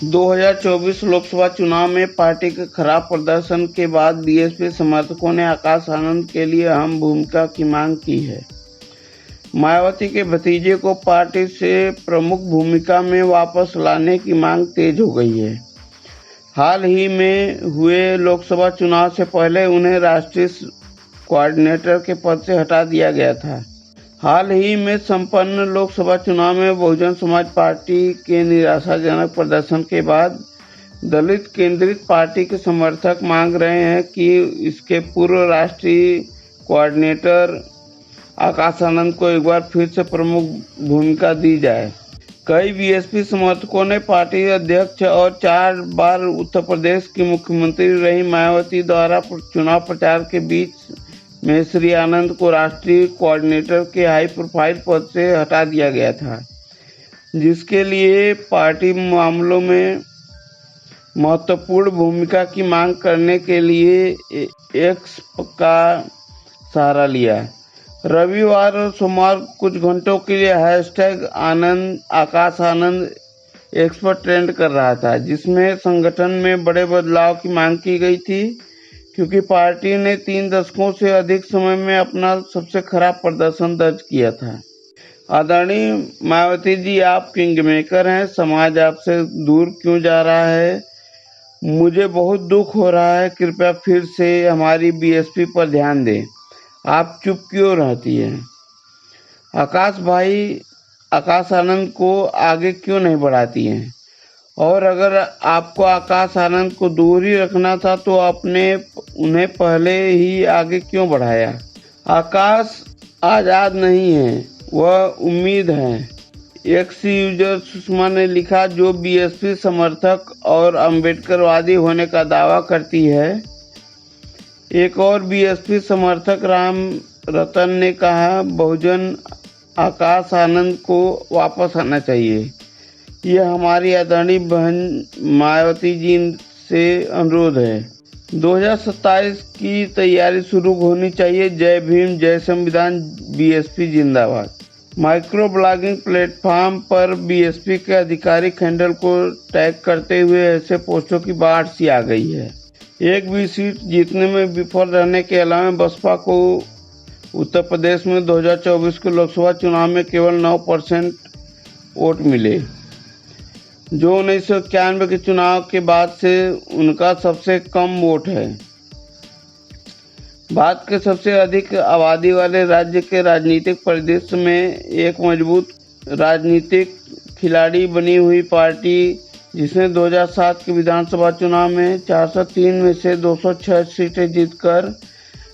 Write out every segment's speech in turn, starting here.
2024 लोकसभा चुनाव में पार्टी के खराब प्रदर्शन के बाद बीएसपी समर्थकों ने आकाश आनंद के लिए अहम भूमिका की मांग की है। मायावती के भतीजे को पार्टी से प्रमुख भूमिका में वापस लाने की मांग तेज हो गई है। हाल ही में हुए लोकसभा चुनाव से पहले उन्हें राष्ट्रीय कोऑर्डिनेटर के पद से हटा दिया गया था। हाल ही में संपन्न लोकसभा चुनाव में बहुजन समाज पार्टी के निराशाजनक प्रदर्शन के बाद दलित केंद्रित पार्टी के समर्थक मांग रहे हैं कि इसके पूर्व राष्ट्रीय कोऑर्डिनेटर आकाश आनंद को एक बार फिर से प्रमुख भूमिका दी जाए। कई बीएसपी समर्थकों ने पार्टी अध्यक्ष और 4 बार उत्तर प्रदेश की मुख्यमंत्री रही मायावती द्वारा चुनाव प्रचार के बीच में श्री आनंद को राष्ट्रीय कोऑर्डिनेटर के हाई प्रोफाइल पद से हटा दिया गया था, जिसके लिए पार्टी मामलों में महत्वपूर्ण भूमिका की मांग करने के लिए एक्स का सहारा लिया। रविवार और सोमवार कुछ घंटों के लिए हैशटैग आकाश आनंद एक्स पर ट्रेंड कर रहा था, जिसमें संगठन में बड़े बदलाव की मांग की गई थी, क्योंकि पार्टी ने 3 दशकों से अधिक समय में अपना सबसे खराब प्रदर्शन दर्ज किया था। आदरणीय मायावती जी, आप किंग मेकर हैं। समाज आपसे दूर क्यों जा रहा है? मुझे बहुत दुख हो रहा है। कृपया फिर से हमारी बीएसपी पर ध्यान दें। आप चुप क्यों रहती हैं? आकाश भाई आकाश आनंद को आगे क्यों नहीं बढ़ाती हैं? और अगर आपको आकाश आनंद को दूर ही रखना था तो आपने उन्हें पहले ही आगे क्यों बढ़ाया? आकाश आजाद नहीं है, वह उम्मीद है। एक्स यूजर सुषमा ने लिखा, जो बीएसपी समर्थक और अम्बेडकरवादी होने का दावा करती है। एक और बीएसपी समर्थक राम रतन ने कहा, बहुजन आकाश आनंद को वापस आना चाहिए। यह हमारी आदरणीय बहन मायावती जी से अनुरोध है। 2027 की तैयारी शुरू होनी चाहिए। जय भीम, जय संविधान, बीएसपी जिंदाबाद। माइक्रो ब्लॉगिंग प्लेटफॉर्म पर बीएसपी के आधिकारिक हैंडल को टैग करते हुए ऐसे पोस्टों की बाढ़ सी आ गई है। एक भी सीट जीतने में विफल रहने के अलावा बसपा को उत्तर प्रदेश में 2024 के लोकसभा चुनाव में केवल 9% वोट मिले, जो 1991 के चुनाव के बाद से उनका सबसे कम वोट है। भारत के सबसे अधिक आबादी वाले राज्य के राजनीतिक परिदृश्य में एक मजबूत राजनीतिक खिलाड़ी बनी हुई पार्टी, जिसने 2007 के विधानसभा चुनाव में 403 में से 206 सीटें जीतकर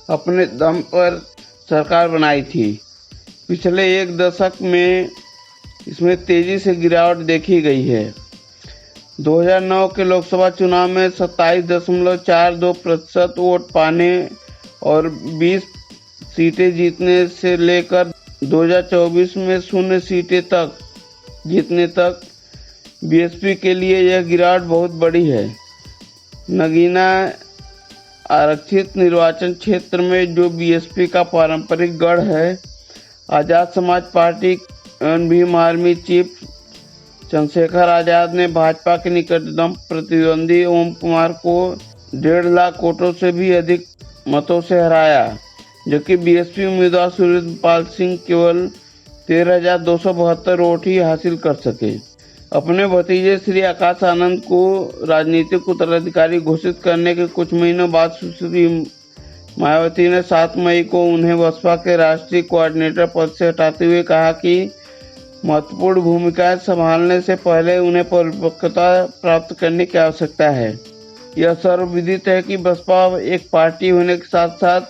अपने दम पर सरकार बनाई थी। पिछले एक दशक में इसमें तेजी से गिरावट देखी गई है। 2009 के लोकसभा चुनाव में 27.42% वोट पाने और 20 सीटें जीतने से लेकर 2024 में 0 सीटें तक जीतने तक बीएसपी के लिए यह गिरावट बहुत बड़ी है। नगीना आरक्षित निर्वाचन क्षेत्र में जो बीएसपी का पारंपरिक गढ़ है, आजाद समाज पार्टी एवं भीम आर्मी चीफ चंद्रशेखर आजाद ने भाजपा के निकटतम प्रतिद्वंदी ओम कुमार को 1.5 लाख वोटों से भी अधिक मतों से हराया, जबकि बीएसपी उम्मीदवार सूर्यपाल सिंह केवल 13,272 वोट ही हासिल कर सके। अपने भतीजे श्री आकाश आनंद को राजनीतिक उत्तराधिकारी घोषित करने के कुछ महीनों बाद सुश्री मायावती ने 7 मई को उन्हें बसपा के राष्ट्रीय कोऑर्डिनेटर पद से हटाते हुए कहा कि महत्वपूर्ण भूमिकाएं संभालने से पहले उन्हें परिपक्वता प्राप्त करने की आवश्यकता है। यह सर्वविदित है कि बसपा एक पार्टी होने के साथ साथ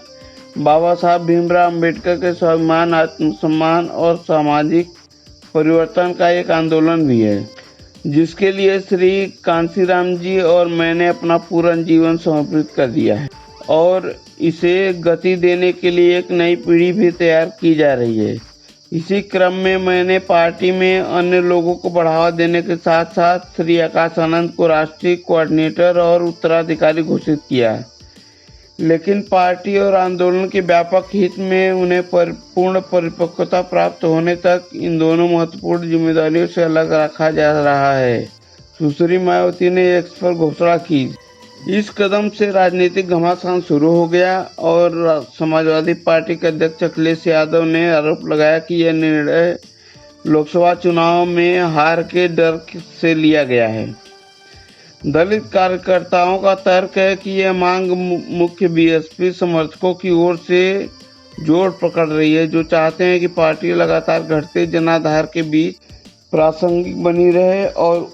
बाबा साहब भीमराव अम्बेडकर के स्वाभिमान, आत्मसम्मान और सामाजिक परिवर्तन का एक आंदोलन भी है, जिसके लिए श्री कांशीराम जी और मैंने अपना पूरा जीवन समर्पित कर दिया है और इसे गति देने के लिए एक नई पीढ़ी भी तैयार की जा रही है। इसी क्रम में मैंने पार्टी में अन्य लोगों को बढ़ावा देने के साथ साथ श्री आकाश आनंद को राष्ट्रीय कोऑर्डिनेटर और उत्तराधिकारी घोषित किया, लेकिन पार्टी और आंदोलन के व्यापक हित में उन्हें पूर्ण परिपक्वता प्राप्त होने तक इन दोनों महत्वपूर्ण जिम्मेदारियों से अलग रखा जा रहा है। सुश्री मायावती ने एक्स पर घोषणा की। इस कदम से राजनीतिक घमासान शुरू हो गया और समाजवादी पार्टी के अध्यक्ष अखिलेश यादव ने आरोप लगाया कि यह निर्णय लोकसभा चुनाव में हार के डर से लिया गया है। दलित कार्यकर्ताओं का तर्क है कि यह मांग मुख्य बीएसपी समर्थकों की ओर से जोर पकड़ रही है, जो चाहते हैं कि पार्टी लगातार घटते जनाधार के बीच प्रासंगिक बनी रहे और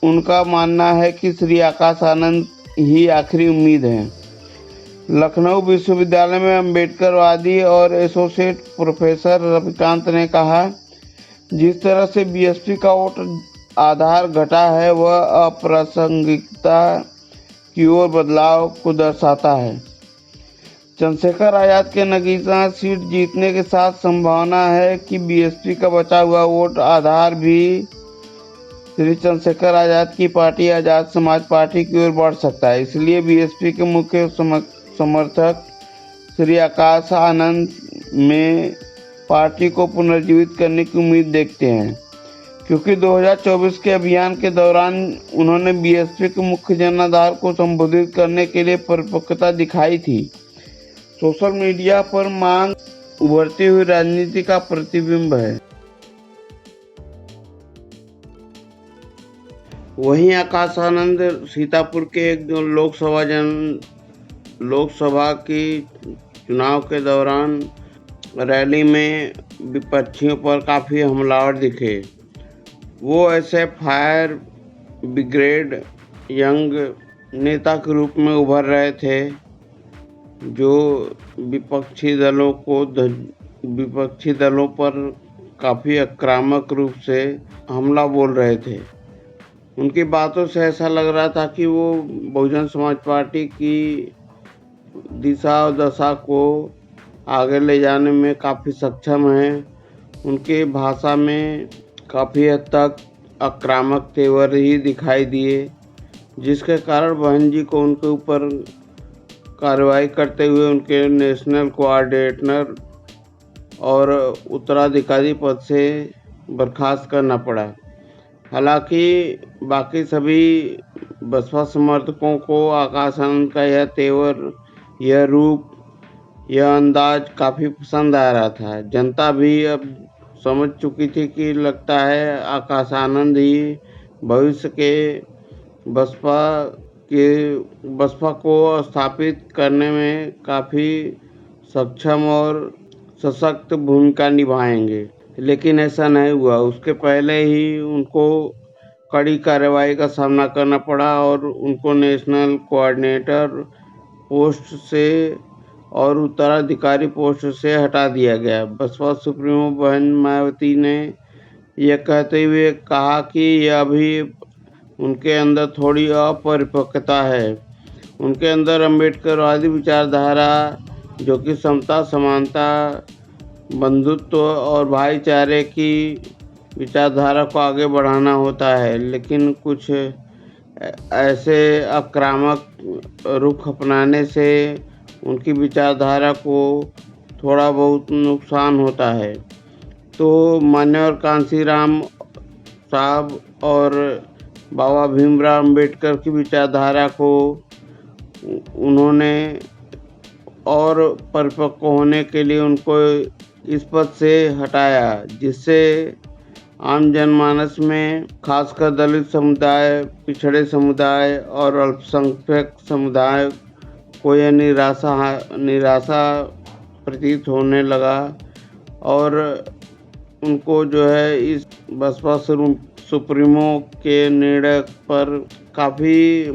उनका मानना है कि श्री आकाश आनंद ही आखिरी उम्मीद है। लखनऊ विश्वविद्यालय में अम्बेडकरवादी और एसोसिएट प्रोफेसर रविकांत ने कहा, जिस तरह से बीएसपी का वोट आधार घटा है वह अप्रासंगिकता की ओर बदलाव को दर्शाता है। चंद्रशेखर आजाद के नगीना सीट जीतने के साथ संभावना है कि बीएसपी का बचा हुआ वोट आधार भी श्री चंद्रशेखर आजाद की पार्टी आजाद समाज पार्टी की ओर बढ़ सकता है। इसलिए बीएसपी के मुख्य समर्थक श्री आकाश आनंद में पार्टी को पुनर्जीवित करने की उम्मीद देखते हैं, क्योंकि 2024 के अभियान के दौरान उन्होंने बीएसपी के मुख्य जनाधार को संबोधित करने के लिए परिपक्वता दिखाई थी। सोशल मीडिया पर मांग उभरती हुई राजनीति का प्रतिबिंब है। वहीं आकाश आनंद सीतापुर के एक लोकसभा की चुनाव के दौरान रैली में विपक्षियों पर काफ़ी हमलावर दिखे। वो ऐसे फायर ब्रिगेड यंग नेता के रूप में उभर रहे थे जो विपक्षी दलों पर काफ़ी आक्रामक रूप से हमला बोल रहे थे। उनकी बातों से ऐसा लग रहा था कि वो बहुजन समाज पार्टी की दिशा और दशा को आगे ले जाने में काफ़ी सक्षम हैं। उनकी भाषा में काफ़ी हद तक आक्रामक तेवर ही दिखाई दिए, जिसके कारण बहन जी को उनके ऊपर कार्रवाई करते हुए उनके नेशनल कोऑर्डिनेटर और उत्तराधिकारी पद से बर्खास्त करना पड़ा। हालांकि बाकी सभी बसपा समर्थकों को आकाश आनंद का यह तेवर, यह रूप, यह अंदाज काफ़ी पसंद आ रहा था। जनता भी अब समझ चुकी थी कि लगता है आकाश आनंद ही भविष्य के बसपा को स्थापित करने में काफ़ी सक्षम और सशक्त भूमिका निभाएंगे। लेकिन ऐसा नहीं हुआ। उसके पहले ही उनको कड़ी कार्रवाई का सामना करना पड़ा और उनको नेशनल कोऑर्डिनेटर पोस्ट से और उत्तराधिकारी पोस्ट से हटा दिया गया। बसपा सुप्रीमो बहन मायावती ने यह कहते हुए कहा कि यह अभी उनके अंदर थोड़ी अपरिपक्वता है। उनके अंदर अम्बेडकरवादी विचारधारा, जो कि समता, समानता, बंधुत्व और भाईचारे की विचारधारा को आगे बढ़ाना होता है, लेकिन कुछ ऐसे आक्रामक रुख अपनाने से उनकी विचारधारा को थोड़ा बहुत नुकसान होता है। तो मान्यवर कांशीराम साहब और बाबा भीमराव अंबेडकर की विचारधारा को उन्होंने और परिपक्व होने के लिए उनको इस पद से हटाया, जिससे आम जनमानस में खासकर दलित समुदाय, पिछड़े समुदाय और अल्पसंख्यक समुदाय को यह निराशा प्रतीत होने लगा और उनको जो है इस बसपा सुप्रीमो के निर्णय पर काफ़ी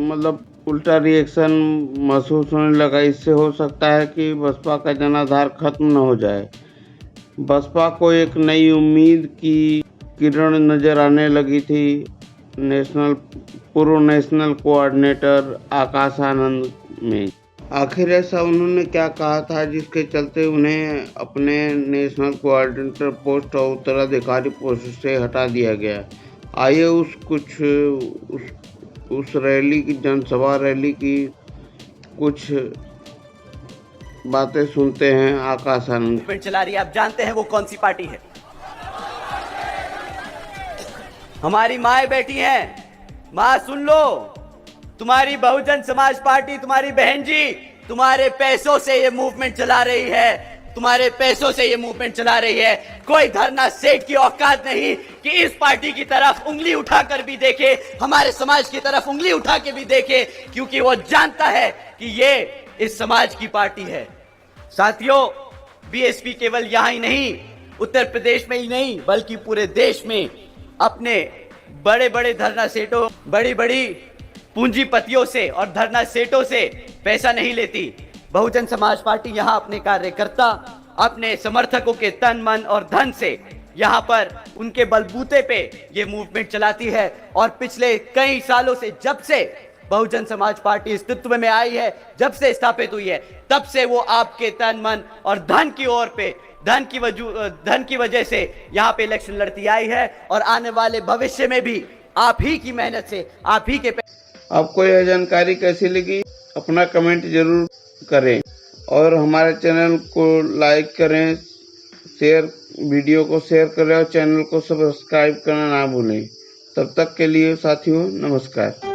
उल्टा रिएक्शन महसूस होने लगा। इससे हो सकता है कि बसपा का जनाधार खत्म न हो जाए। बसपा को एक नई उम्मीद की किरण नज़र आने लगी थी पूर्व नेशनल कोऑर्डिनेटर आकाश आनंद में। आखिर ऐसा उन्होंने क्या कहा था जिसके चलते उन्हें अपने नेशनल कोऑर्डिनेटर पोस्ट और उत्तराधिकारी पोस्ट से हटा दिया गया? आइए उस रैली की, जनसभा रैली की कुछ बातें सुनते हैं आकाश आनंद। चला रही है, आप जानते हैं वो कौन सी पार्टी है। हमारी माएँ बेटी हैं माँ सुन लो, तुम्हारी बहुजन समाज पार्टी, तुम्हारी बहन जी, तुम्हारे पैसों से ये मूवमेंट चला रही है, तुम्हारे पैसों से ये मूवमेंट चला रही है। कोई धरना सेठ की औकात नहीं कि इस पार्टी की तरफ उंगली उठाकर भी देखे, हमारे समाज की तरफ उंगली उठा के भी देखे, क्योंकि वो जानता है कि ये इस समाज की पार्टी है। साथियों, बीएसपी केवल यहां ही नहीं, उत्तर प्रदेश में ही नहीं, बल्कि पूरे देश में अपने बड़े बड़े धरना सेठों, बड़ी बड़ी पूंजीपतियों से और धरना सेठों से पैसा नहीं लेती। बहुजन समाज पार्टी यहां अपने कार्यकर्ता, अपने समर्थकों के तन मन और धन से यहां पर उनके बलबूते पे ये मूवमेंट चलाती है। और पिछले कई सालों से, जब से बहुजन समाज पार्टी अस्तित्व में आई है, जब से स्थापित हुई है, तब से वो आपके तन मन और धन की ओर पे, धन की वजह से यहां पे इलेक्शन लड़ती आई है। और आने वाले भविष्य में भी आप ही की मेहनत से, आप ही के आपको यह जानकारी कैसी लगी, अपना कमेंट जरूर करें और हमारे चैनल को लाइक करें, वीडियो को शेयर करें और चैनल को सब्सक्राइब करना ना भूलें। तब तक के लिए साथियों, नमस्कार।